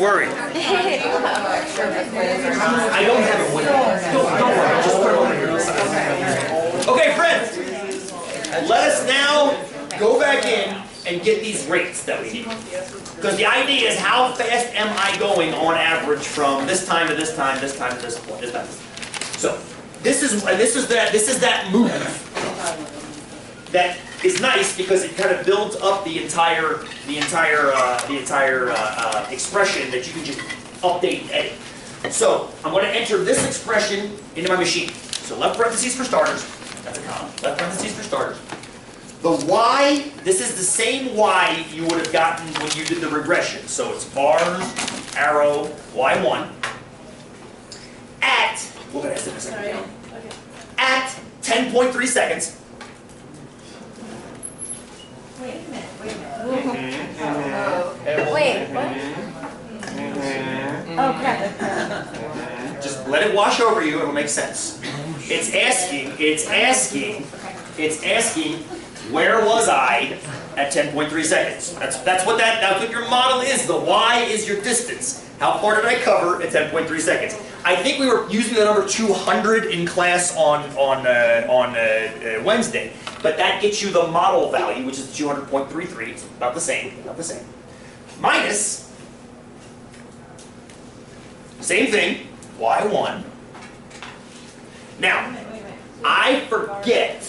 worry. I don't have it with me. Don't worry, just put it over here. Okay, friends, let us now go back in and get these rates that we need. Because the idea is how fast am I going on average from this time to this time, this time to this point, this time. So this is that move that is nice because it kind of builds up the entire expression that you can just update and edit. So I'm going to enter this expression into my machine. So left parentheses for starters. That's a comma. Left parentheses for starters. The y, this is the same y you would have gotten when you did the regression. So it's bars, arrow, y1 at, we'll get to this in a second, at 10.3 seconds. Wait a minute. Wait, what? Oh, crap. Just let it wash over you, it'll make sense. It's asking, where was I at 10.3 seconds? That's what your model is. The y is your distance. How far did I cover at 10.3 seconds? I think we were using the number 200 in class on Wednesday, but that gets you the model value, which is 200.33. It's about the same, minus, same thing, y1. Now, I forget,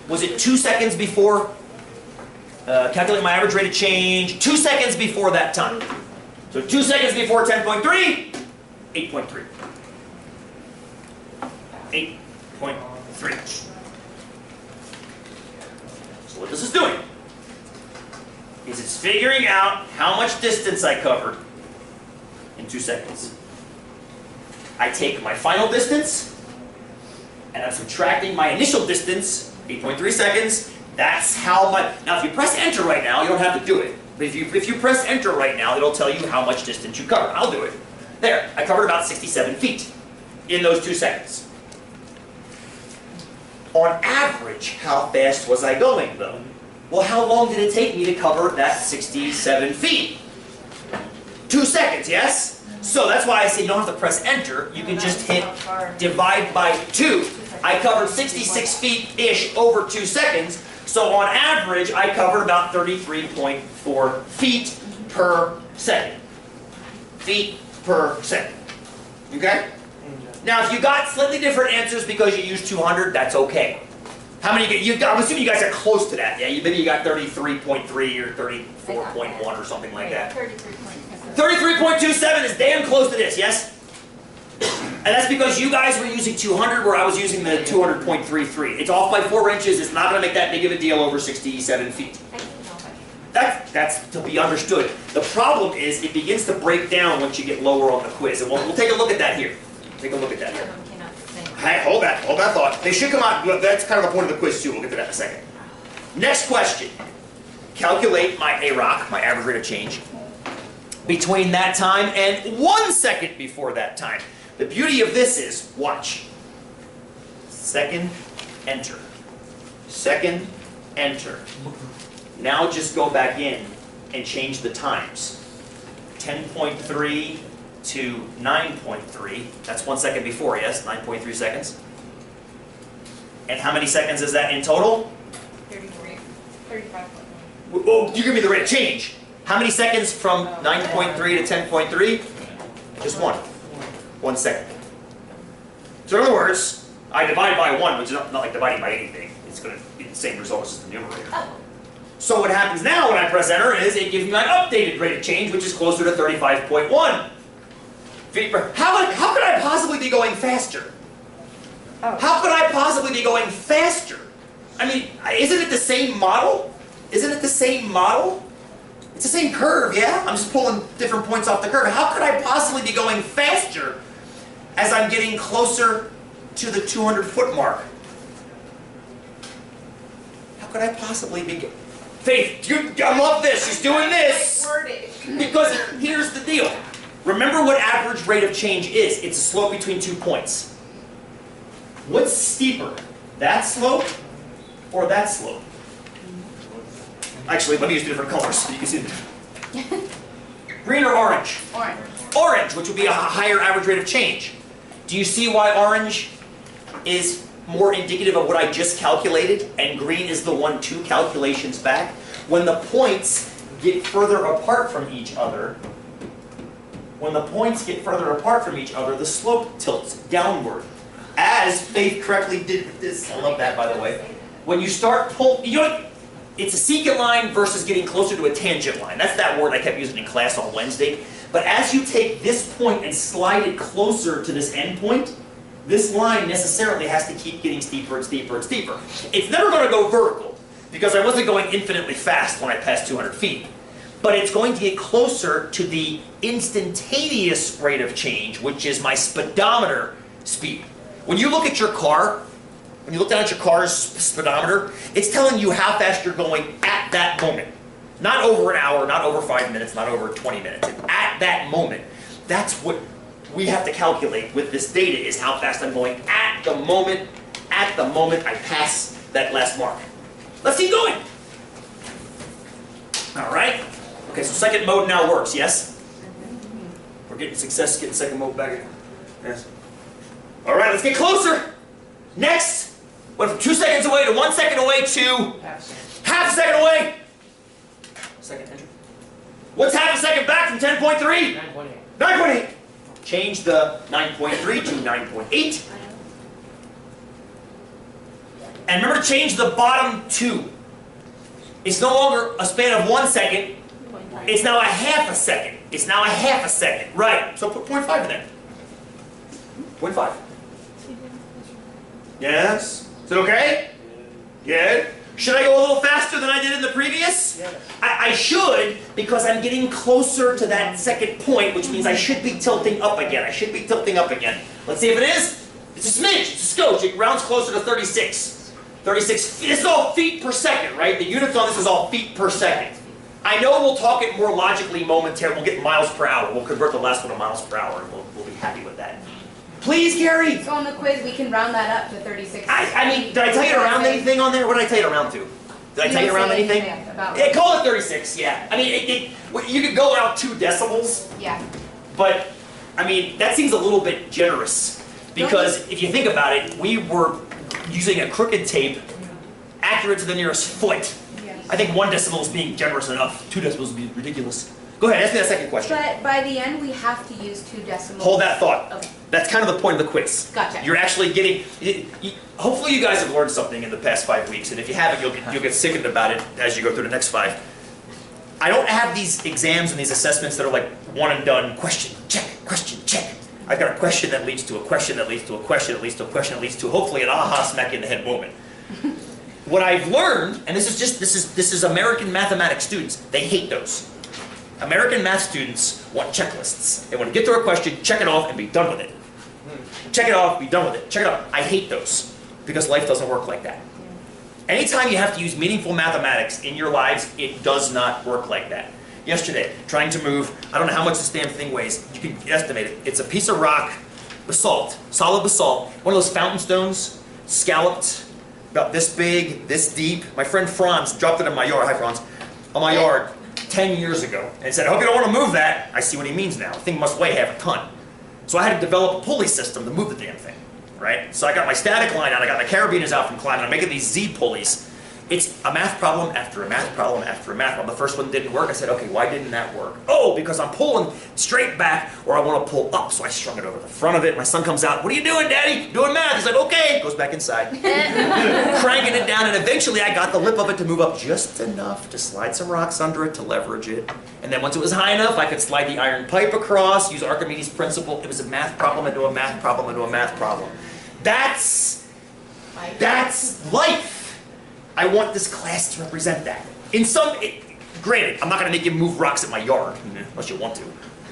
was it 2 seconds before, calculate my average rate of change, 2 seconds before that time. So 2 seconds before 10.3, 8.3. 8.3. So what this is doing is it's figuring out how much distance I covered in 2 seconds. I take my final distance and I'm subtracting my initial distance, 8.3 seconds. That's how much. Now if you press enter right now, you don't have to do it. But if you press enter right now, it'll tell you how much distance you covered. I'll do it. There, I covered about 67 feet in those 2 seconds. On average, how fast was I going though? Well, how long did it take me to cover that 67 feet? 2 seconds, yes? So that's why I say you don't have to press enter. You can just hit divide by 2. I covered 66 feet-ish over 2 seconds. So on average, I covered about 33.4 feet per second. Feet per second. Okay? Now, if you got slightly different answers because you used 200, that's okay. How many you got? I'm assuming you guys are close to that. Yeah, maybe you got 33.3 or 34.1 or something like that. 33.27 is damn close to this, yes? And that's because you guys were using 200 where I was using the 200.33. It's off by 4 inches. It's not going to make that big of a deal over 67 feet. That's to be understood. The problem is it begins to break down once you get lower on the quiz. And we'll take a look at that here. Take a look at that here. Hey, hold that thought. They should come out. That's kind of the point of the quiz too. We'll get to that in a second. Next question. Calculate my AROC, my average rate of change, between that time and 1 second before that time. The beauty of this is, watch. Second, enter. Second, enter. Now just go back in and change the times. 10.3 to 9.3. That's 1 second before, yes? 9.3 seconds. And how many seconds is that in total? 33. 35.1. Oh, you give me the rate of change. How many seconds from 9.3 to 10.3? Just 1. 1 second. So in other words, I divide by 1, which is not like dividing by anything. It's going to be the same result as the numerator. So what happens now when I press enter is it gives me my updated rate of change, which is closer to 35.1 feet per. How could I possibly be going faster? How could I possibly be going faster? I mean, isn't it the same model? Isn't it the same model? It's the same curve, yeah? I'm just pulling different points off the curve. How could I possibly be going faster as I'm getting closer to the 200-foot mark? How could I possibly be... Faith, I love this. She's doing this. Because here's the deal. Remember what average rate of change is. It's a slope between 2 points. What's steeper? That slope or that slope? Actually, let me use different colors so you can see the difference. Green or orange? Orange. orange, which would be a higher average rate of change. Do you see why orange is more indicative of what I just calculated, and green is the 1, 2 calculations back? When the points get further apart from each other, the slope tilts downward. As Faith correctly did with this, I love that, by the way. When you start it's a secant line versus getting closer to a tangent line. That's that word I kept using in class on Wednesday. But as you take this point and slide it closer to this end point, this line necessarily has to keep getting steeper and steeper and steeper. It's never going to go vertical, because I wasn't going infinitely fast when I passed 200 feet. But it's going to get closer to the instantaneous rate of change, which is my speedometer speed. When you look at your car, when you look down at your car's speedometer, it's telling you how fast you're going at that moment. Not over an hour, not over 5 minutes, not over 20 minutes. It's at that moment. That's what we have to calculate with this data, is how fast I'm going at the moment I pass that last mark. Let's keep going. All right. Okay, so second mode now works, yes? We're getting success getting second mode back in. Yes. All right, let's get closer. Next. Went from 2 seconds away to 1 second away to half a second away. Second enter. What's half a second back from 10.3? 9.8. 9.8. Change the 9.3 to 9.8. And remember to change the bottom 2. It's no longer a span of 1 second. It's now a half a second. It's now a half a second. Right. So put 0.5 in there. 0.5. Yes? Is it okay? Good. Should I go a little faster than I did in the previous? Yes. I should, because I'm getting closer to that second point, which means I should be tilting up again. Let's see if it is. It's a smidge. It's a skosh. It rounds closer to 36. 36. This is all feet per second, right? The units on this is all feet per second. I know we'll talk it more logically momentarily. We'll get miles per hour. We'll convert the last one to miles per hour, and we'll be happy with that. Please, Gary. So on the quiz, we can round that up to 36. I mean, did I tell you to round anything on there? What did I tell you to round to? Did I tell you to round anything? Yeah, call it 36, yeah. I mean, you could go out 2 decimals. Yeah. But, I mean, that seems a little bit generous. Because if you think about it, we were using a crooked tape, accurate to the nearest foot. Yes. I think 1 decimal is being generous enough. 2 decimals would be ridiculous. Go ahead, ask me that second question. But by the end, we have to use 2 decimals. Hold that thought. Okay. That's kind of the point of the quiz. Gotcha. You're actually getting. Hopefully, you guys have learned something in the past 5 weeks, and if you haven't, you'll get sickened about it as you go through the next 5. I don't have these exams and these assessments that are like one and done. Question check. Question check. I've got a question that leads to a question that leads to a question that leads to a question that leads to hopefully an aha smack in the head moment. What I've learned, and this is American mathematics students. They hate those. American math students want checklists. They want to get through a question, check it off, and be done with it. Check it off, be done with it. Check it off. I hate those, because life doesn't work like that. Anytime you have to use meaningful mathematics in your lives, it does not work like that. Yesterday, trying to move, I don't know how much this damn thing weighs. You can estimate it. It's a piece of rock, basalt, solid basalt, one of those fountain stones, scalloped, about this big, this deep. My friend Franz dropped it in my yard. Hi, Franz. On my yard 10 years ago. And he said, I hope you don't want to move that. I see what he means now. The thing must weigh half a ton. So I had to develop a pulley system to move the damn thing, right? So I got my static line out, I got my carabiners out from climbing, I'm making these Z pulleys. It's a math problem after a math problem after a math problem. The first one didn't work. I said, okay, why didn't that work? Oh, because I'm pulling straight back, or I want to pull up. So I strung it over the front of it. My son comes out, what are you doing, Daddy? Doing math. He's like, okay. Goes back inside. Cranking it down, and eventually I got the lip of it to move up just enough to slide some rocks under it to leverage it. And then once it was high enough, I could slide the iron pipe across, use Archimedes' principle. It was a math problem into a math problem into a math problem. That's life. I want this class to represent that. Granted, I'm not going to make you move rocks at my yard, unless you want to.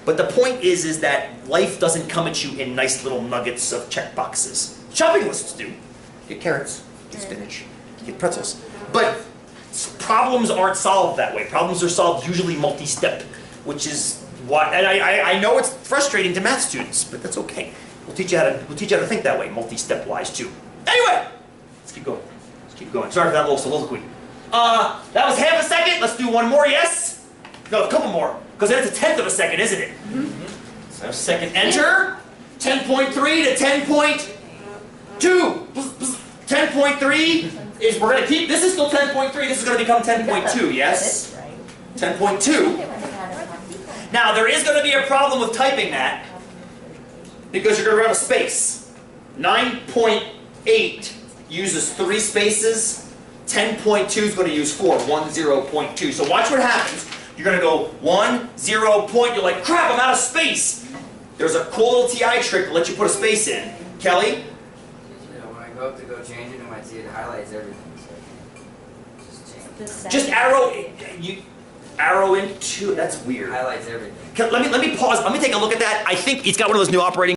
But the point is that life doesn't come at you in nice little nuggets of check boxes. Shopping lists do. Get carrots, get spinach, get pretzels. But problems aren't solved that way. Problems are solved usually multi-step, which is why. And I know it's frustrating to math students, but that's okay. We'll teach you how to think that way, multi-step wise too. Anyway, let's keep going. Keep going. Sorry for that little soliloquy. That was half a second. Let's do one more, yes? No, a couple more. Because then it's a tenth of a second, isn't it? Mm-hmm. A second enter. 10.3 to 10.2. 10.3 is, we're going to keep, this is still 10.3, this is going to become 10.2, yes? 10.2. Now, there is going to be a problem with typing that because you're going to run a space. 9.8 uses 3 spaces. 10.2 is going to use 4, 10.2. So watch what happens. You're going to go 10 point, you're like, crap, I'm out of space. There's a cool little TI trick to let you put a space in. Kelly? Yeah, when I go up to go change it, it might see it highlights everything. So just change. Just arrow into, that's weird. Highlights everything. Let me pause, let me take a look at that. I think it's got one of those new operating